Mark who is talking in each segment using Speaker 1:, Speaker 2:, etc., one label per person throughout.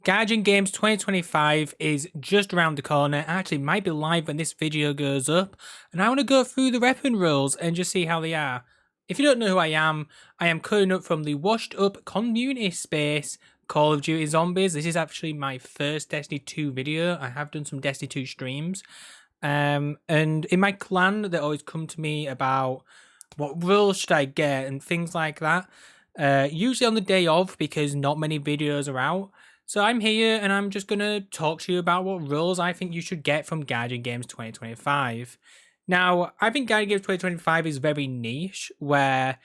Speaker 1: Guardian Games 2025 is just around the corner. Actually, it might be live when this video goes up. And I want to go through the weapon rules and just see how they are. If you don't know who I am cutting up from the washed up community space Call of Duty Zombies. This is actually my first Destiny 2 video. I have done some Destiny 2 streams. And in my clan, they always come to me about what rules should I get and things like that. Usually on the day of, because not many videos are out. So I'm here and I'm just going to talk to you about what rules I think you should get from Guardian Games 2025. Now, I think Guardian Games 2025 is very niche, where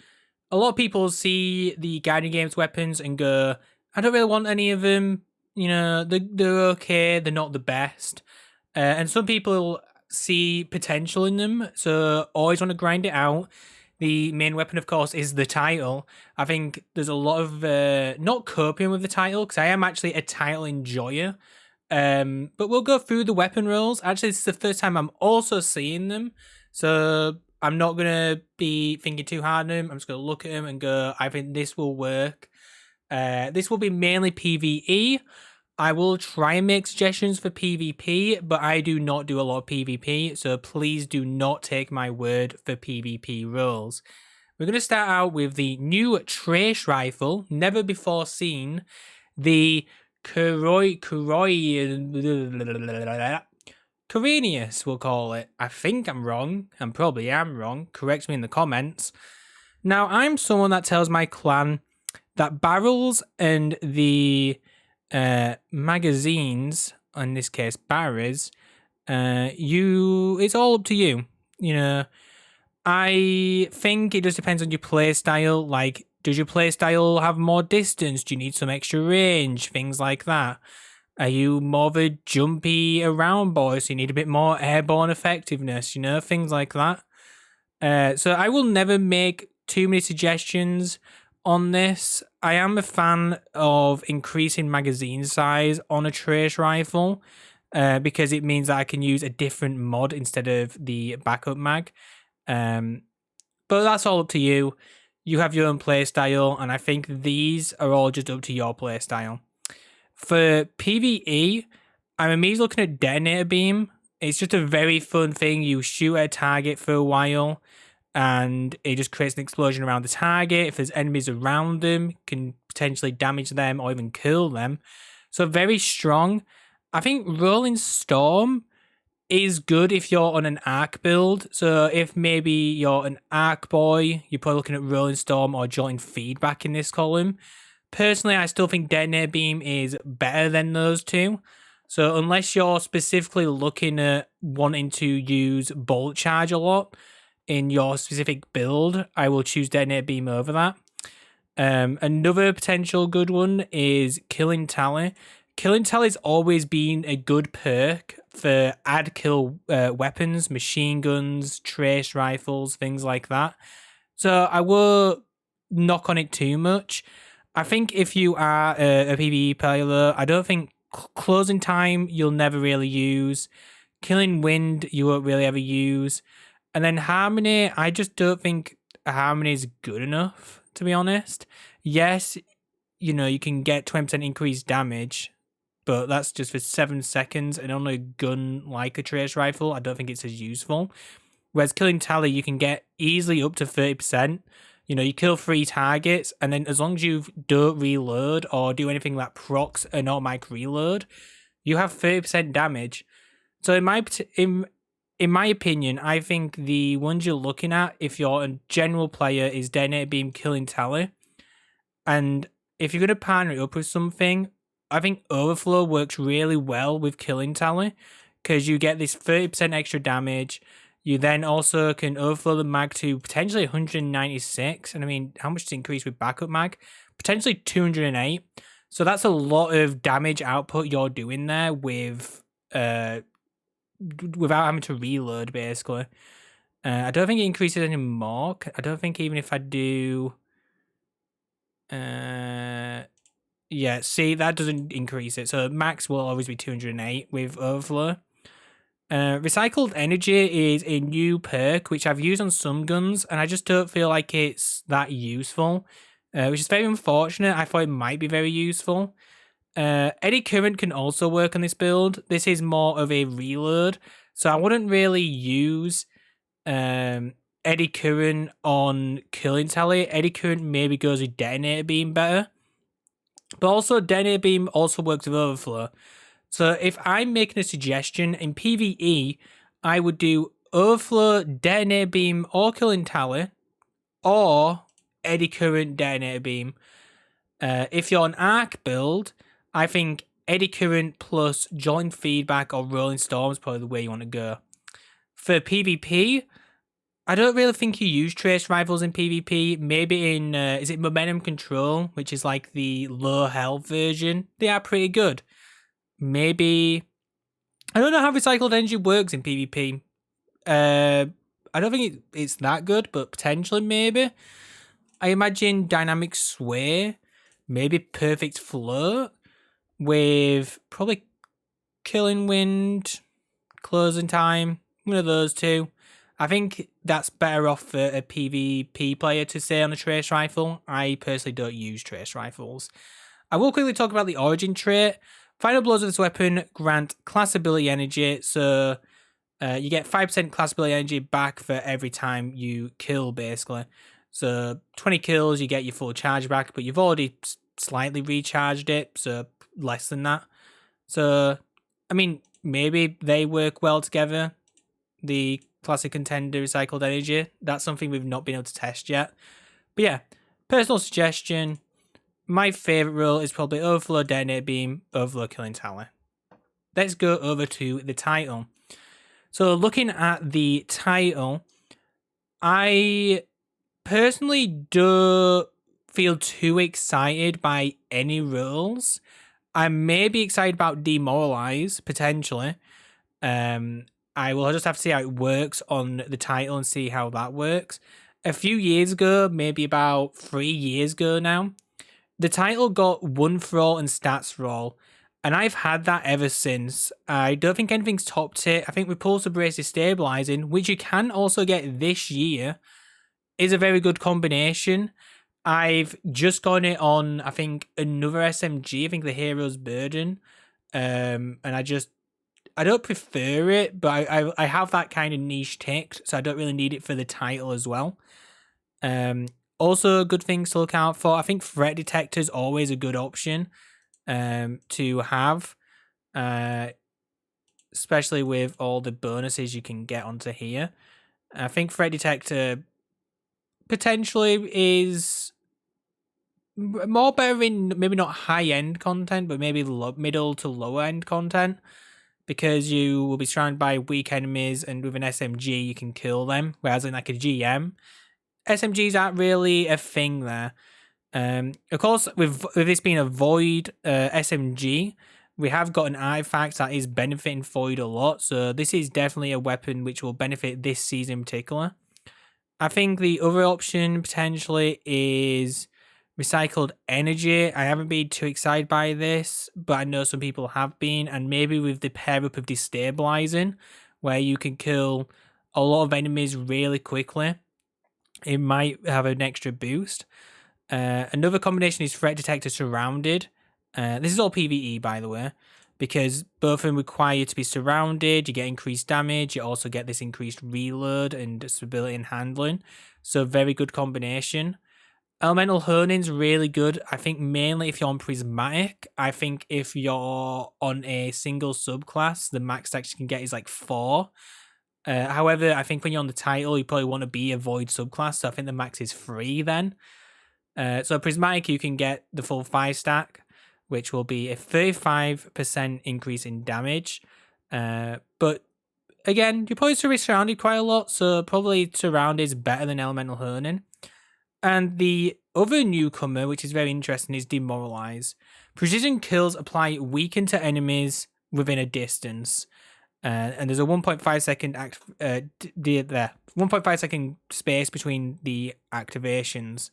Speaker 1: a lot of people see the Guardian Games weapons and go, I don't really want any of them. You know, they're okay, they're not the best. And some people see potential in them, so always want to grind it out. The main weapon, of course, is the title. I think there's a lot of not coping with the title, because I am actually a title enjoyer. But we'll go through the weapon rules. Actually, this is the first time I'm also seeing them, so I'm not gonna be thinking too hard on them. I'm just gonna look at them and go, I think this will work. This will be mainly PvE. I will try and make suggestions for PvP, but I do not do a lot of PvP, so please do not take my word for PvP rules. We're going to start out with the new trace rifle, never before seen, the Keraunios, we'll call it. I think I'm wrong. I probably am wrong. Correct me in the comments. Now, I'm someone that tells my clan that barrels and the magazines, in this case barras, it's all up to you. You know, I think it just depends on your play style. Like, does your play style have more distance? Do you need some extra range? Things like that. Are you more of a jumpy around boy, so you need a bit more airborne effectiveness? You know, things like that. So I will never make too many suggestions on this. I am a fan of increasing magazine size on a trace rifle, because it means that I can use a different mod instead of the backup mag. But that's all up to you. You have your own play style, and I think these are all just up to your play style. For PvE, I'm immediately looking at Detonator Beam. It's just a very fun thing. You shoot at a target for a while, and it just creates an explosion around the target. If there's enemies around them, can potentially damage them or even kill them. So very strong. I think Rolling Storm is good if you're on an arc build. So if maybe you're an arc boy, you're probably looking at Rolling Storm or Jolting Feedback in this column. Personally, I still think Detonator Beam is better than those two. So unless you're specifically looking at wanting to use Bolt Charge a lot in your specific build, I will choose Detonator Beam over that. Another potential good one is Killing Tally. Killing Tally's always been a good perk for ad kill weapons, machine guns, trace rifles, things like that. So I will knock on it too much. I think if you are a PvE player, I don't think Closing Time you'll never really use. Killing Wind you won't really ever use. And then Harmony, I just don't think Harmony is good enough, to be honest. Yes, you know, you can get 20% increased damage, but that's just for 7 seconds, and on a gun like a trace rifle, I don't think it's as useful. Whereas Killing Tally, you can get easily up to 30%. You know, you kill 3 targets, and then as long as you don't reload or do anything that procs an automatic reload, you have 30% damage. So in my opinion, I think the ones you're looking at, if you're a general player, is Detonator Beam, Killing Tally. And if you're going to partner it up with something, I think Overflow works really well with Killing Tally, because you get this 30% extra damage. You then also can overflow the mag to potentially 196. And I mean, how much does it increase with backup mag? Potentially 208. So that's a lot of damage output you're doing there with without having to reload, basically. I don't think it increases any more. I don't think even if I do... yeah, see, that doesn't increase it. So max will always be 208 with overflow. Recycled Energy is a new perk which I've used on some guns, and I just don't feel like it's that useful, which is very unfortunate. I thought it might be very useful. Eddy Current can also work on this build. This is more of a reload, so I wouldn't really use Eddy Current on killing tally. Eddy Current maybe goes with Detonator Beam better. But also, Detonator Beam also works with Overflow. So if I'm making a suggestion in PvE, I would do Overflow, Detonator Beam, or Killing Tally, or Eddy Current, Detonator Beam. If you're an Arc build, I think Eddy Current plus Joint Feedback or Rolling Storm is probably the way you want to go. For PvP, I don't really think you use Trace Rifles in PvP. Maybe in, is it Momentum Control, which is like the low health version? They are pretty good. Maybe, I don't know how Recycled Energy works in PvP. I don't think it's that good, but potentially maybe. I imagine Dynamic Sway, maybe Perfect Float, with probably Killing Wind, Closing Time, one of those two. I think that's better off for a PvP player to say on a Trace Rifle. I personally don't use Trace Rifles. I will quickly talk about the Origin trait. Final blows of this weapon grant class ability energy, so you get 5% class ability energy back for every time you kill, basically. So 20 kills, you get your full charge back, but you've already slightly recharged it, so less than that. So, I mean, maybe they work well together, the Classic Contender Recycled Energy. That's something we've not been able to test yet. But yeah, personal suggestion, my favourite role is probably Overflow, Detonator Beam, Overflow, Killing Tally. Let's go over to the title. So looking at the title, I personally don't feel too excited by any roles. I may be excited about Demoralize, potentially. I will just have to see how it works on the title and see how that works. A few years ago, maybe about 3 years ago now, the title got 1 for all and stats for all, and I've had that ever since. I don't think anything's topped it. I think Repulsor Brace Destabilizing, which you can also get this year, is a very good combination. I've just got it on, I think, another SMG, I think the Hero's Burden, and I don't prefer it, but I have that kind of niche ticked, so I don't really need it for the title as well. Also, good things to look out for. I think Threat Detector is always a good option to have, especially with all the bonuses you can get onto here. I think Threat Detector potentially is more better in maybe not high-end content, but maybe middle to lower-end content, because you will be surrounded by weak enemies, and with an SMG you can kill them, whereas in like a GM, SMGs aren't really a thing there. Of course, with this being a Void SMG, we have got an artifact that is benefiting Void a lot, so this is definitely a weapon which will benefit this season in particular. I think the other option potentially is Recycled Energy. I haven't been too excited by this, but I know some people have been, and maybe with the pair up of Destabilizing, where you can kill a lot of enemies really quickly, it might have an extra boost. Another combination is Threat Detector Surrounded. This is all PvE, by the way, because both of them require you to be surrounded. You get increased damage. You also get this increased reload and stability and handling. So very good combination. Elemental Honing's really good. I think mainly if you're on Prismatic. I think if you're on a single subclass, the max that you can get is like 4. However, I think when you're on the title, you probably want to be a Void subclass, so I think the max is 3 then. So Prismatic, you can get the full 5 stack, which will be a 35% increase in damage. But again, you're probably still be surrounded quite a lot, so probably surround is better than Elemental Honing. And the other newcomer, which is very interesting, is Demoralize. Precision kills apply weaken to enemies within a distance. And there's a 1.5 second 1.5 second space between the activations.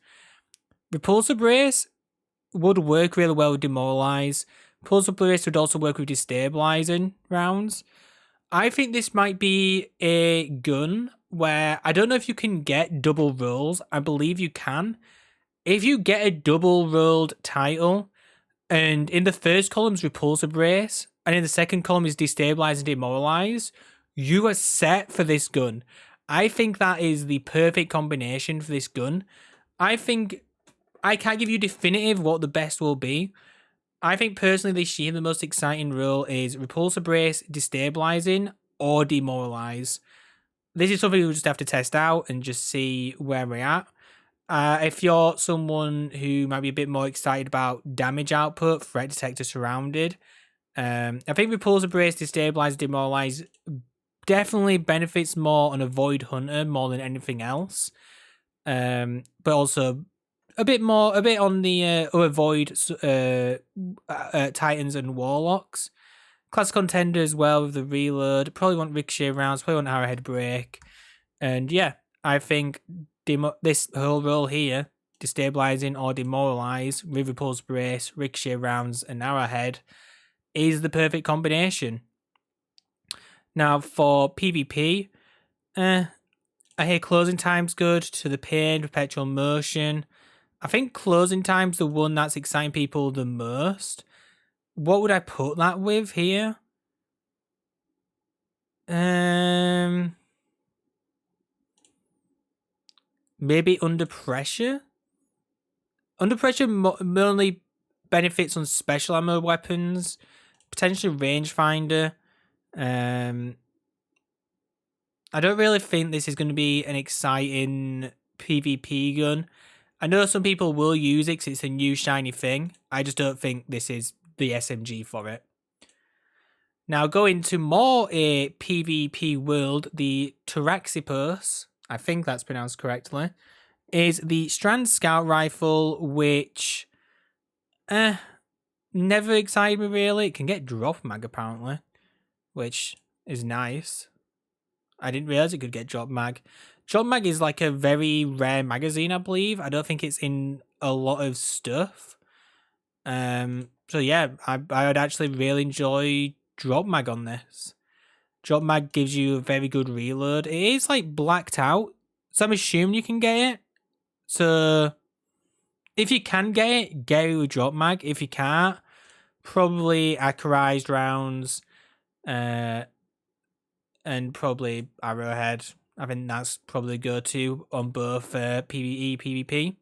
Speaker 1: Repulsor Brace would work really well with Demoralize. Repulsor Brace would also work with Destabilizing rounds. I think this might be a gun where I don't know if you can get double rolls. I believe you can. If you get a double rolled title, And in the first column is Repulsor Brace, and in the second column is Destabilize and Demoralize. You are set for this gun. I think that is the perfect combination for this gun. I think I can't give you definitive what the best will be. I think personally this year the most exciting rule is Repulsor Brace, Destabilizing, or Demoralize. This is something we'll just have to test out and just see where we're at. If you're someone who might be a bit more excited about damage output, threat detector surrounded, I think Repulsor Brace, Destabilize, Demoralize definitely benefits more on a Void Hunter more than anything else. But also a bit on the Void Titans and Warlocks. Class contender as well with the reload. Probably want ricochet rounds, probably want arrowhead break. And yeah, I think this whole role here, destabilizing or demoralize with Repulsor Brace, ricochet rounds, and arrowhead, is the perfect combination. Now for PvP, I hear closing time's good, to the pain, perpetual motion. I think closing time's the one that's exciting people the most. What would I put that with here? Maybe Under Pressure? Under Pressure mainly benefits on special ammo weapons, potentially rangefinder. I don't really think this is going to be an exciting PvP gun. I know some people will use it because it's a new shiny thing. I just don't think this is the SMG for it. Now going to more a PvP world, the Taraxippos, I think that's pronounced correctly, is the Strand Scout Rifle, which never excited me really. It can get drop mag apparently, which is nice. I didn't realize it could get drop mag. Drop mag is like a very rare magazine, I believe. I don't think it's in a lot of stuff. So yeah, I would actually really enjoy drop mag on this. Drop mag gives you a very good reload. It is like blacked out, so I'm assuming you can get it. So if you can get it with drop mag. If you can't, probably accurized rounds, and probably arrowhead. I think that's probably go-to on both PvE, PvP.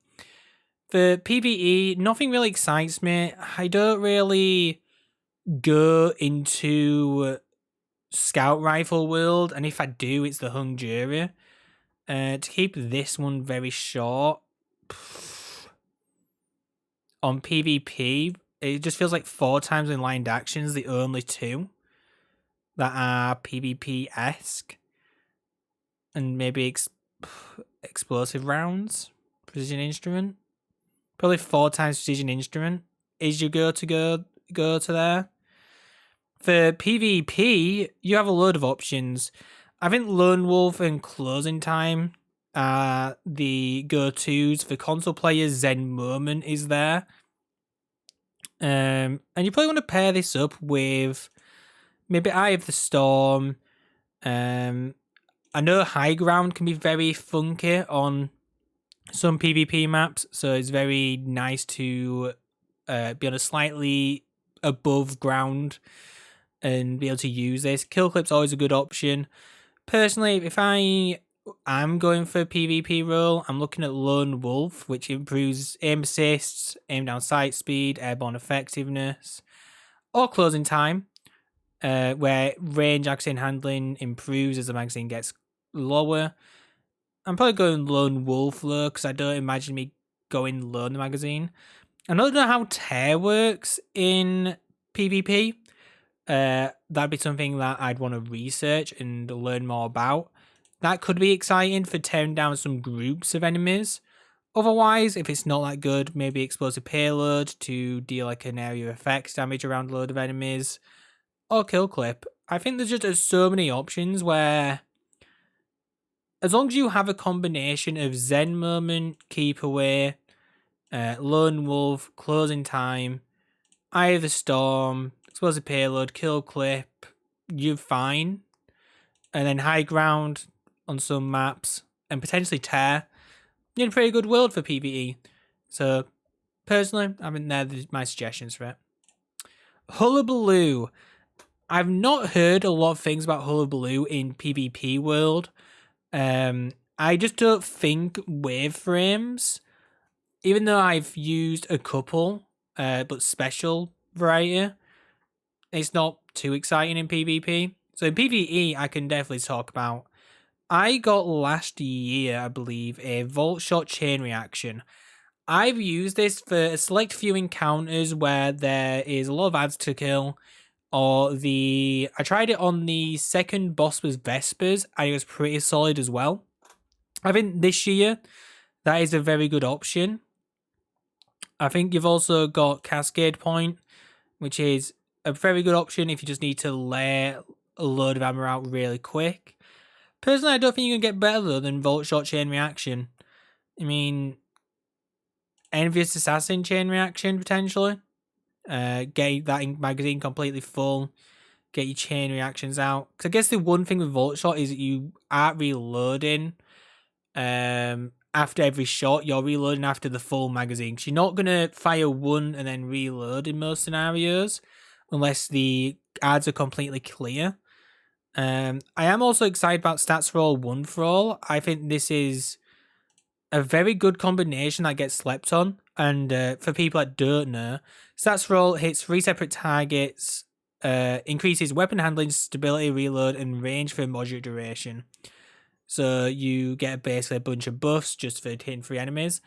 Speaker 1: For PvE, nothing really excites me. I don't really go into Scout Rifle world, and if I do, it's the Hung Jury. To keep this one very short, on PvP, it just feels like 4 times in lined actions, the only 2 that are PvP-esque. And maybe explosive rounds, precision instrument. Probably 4 times precision instrument is your go to there. For PvP, you have a load of options. I think Lone Wolf and Closing Time are the go-tos. For console players, Zen Moment is there. And you probably want to pair this up with maybe Eye of the Storm. I know High Ground can be very funky on some PvP maps, so it's very nice to be on a slightly above ground and be able to use this. Kill Clip's always a good option. Personally, if I am going for a PvP role, I'm looking at Lone Wolf, which improves aim assists, aim down sight speed, airborne effectiveness, or Closing Time, where range magazine handling improves as the magazine gets lower. I'm probably going Lone Wolf though, because I don't imagine me going low in the magazine. I don't know how tear works in PvP. That'd be something that I'd want to research and learn more about. That could be exciting for tearing down some groups of enemies. Otherwise, if it's not that good, maybe explosive payload to deal like an area of effects damage around a load of enemies, or kill clip. I think there's so many options where, as long as you have a combination of Zen Moment, Keep Away, Lone Wolf, Closing Time, Eye of the Storm, Explosive Payload, Kill Clip, you're fine. And then High Ground on some maps, and potentially Tear, you're in a pretty good world for PvE. So, personally, I think they're my suggestions for it. Hullabaloo. I've not heard a lot of things about Hullabaloo in PvP world. I just don't think waveframes, even though I've used a couple, but special variety, it's not too exciting in PvP. So in PvE, I can definitely talk about. I got last year, I believe, a Vault Shot Chain Reaction. I've used this for a select few encounters where there is a lot of ads to kill, I tried it on the second boss was Vespers, and it was pretty solid as well. I think this year, that is a very good option. I think you've also got Cascade Point, which is a very good option if you just need to lay a load of ammo out really quick. Personally, I don't think you can get better though than Vault Shot Chain Reaction. I mean, Envious Assassin Chain Reaction potentially. Get that magazine completely full. Get your chain reactions out. Because I guess the one thing with Vault Shot is that you aren't reloading after every shot. You're reloading after the full magazine. Because you're not going to fire one and then reload in most scenarios. Unless the ads are completely clear. I am also excited about Stats Roll 1 for All. I think this is a very good combination that gets slept on. And for people that don't know, Stats Roll hits 3 separate targets, increases weapon handling, stability, reload, and range for a moderate duration. So you get basically a bunch of buffs just for hitting 3 enemies.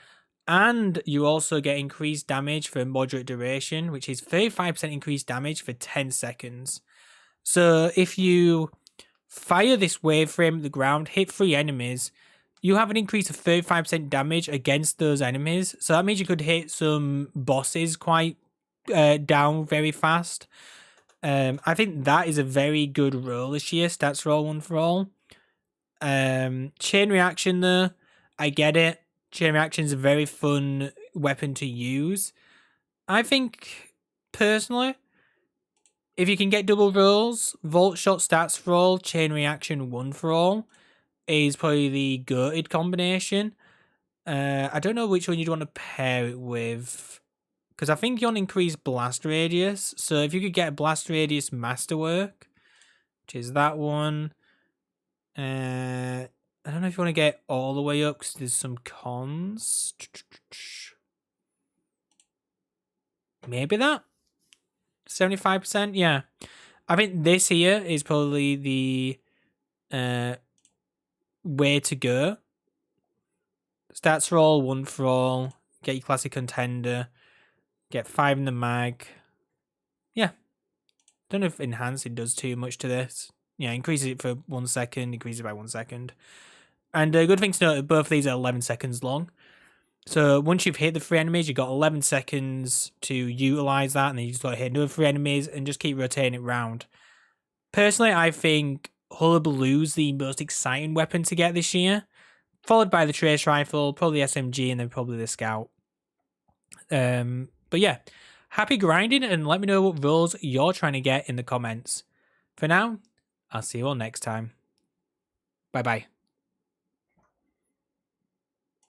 Speaker 1: And you also get increased damage for a moderate duration, which is 35% increased damage for 10 seconds. So if you fire this waveframe at the ground, hit 3 enemies, you have an increase of 35% damage against those enemies. So that means you could hit some bosses quite down very fast. I think that is a very good roll this year. Stats Roll 1 for All. Chain Reaction though, I get it. Chain Reaction is a very fun weapon to use. I think, personally, if you can get double rolls, Vault Shot Stats Roll, Chain Reaction 1 for All is probably the goated combination. I don't know which one you'd want to pair it with, because I think you want to increase blast radius. So if you could get a blast radius masterwork, which is that one. I don't know if you want to get all the way up because there's some cons. Maybe that 75%. Yeah, I think this here is probably the way to go. Stats Roll 1 for All. Get your classic contender. Get 5 in the mag. Yeah. Don't know if enhancing does too much to this. Yeah, increases it for 1 second, increases it by 1 second. And a good thing to note, both of these are 11 seconds long. So once you've hit the 3 enemies, you've got 11 seconds to utilize that, and then you just got to hit another 3 enemies and just keep rotating it round. Personally, I think Hullabaloo's the most exciting weapon to get this year, followed by the Trace Rifle, probably SMG, and then probably the Scout. But yeah, happy grinding, and let me know what rolls you're trying to get in the comments. For now, I'll see you all next time. Bye-bye.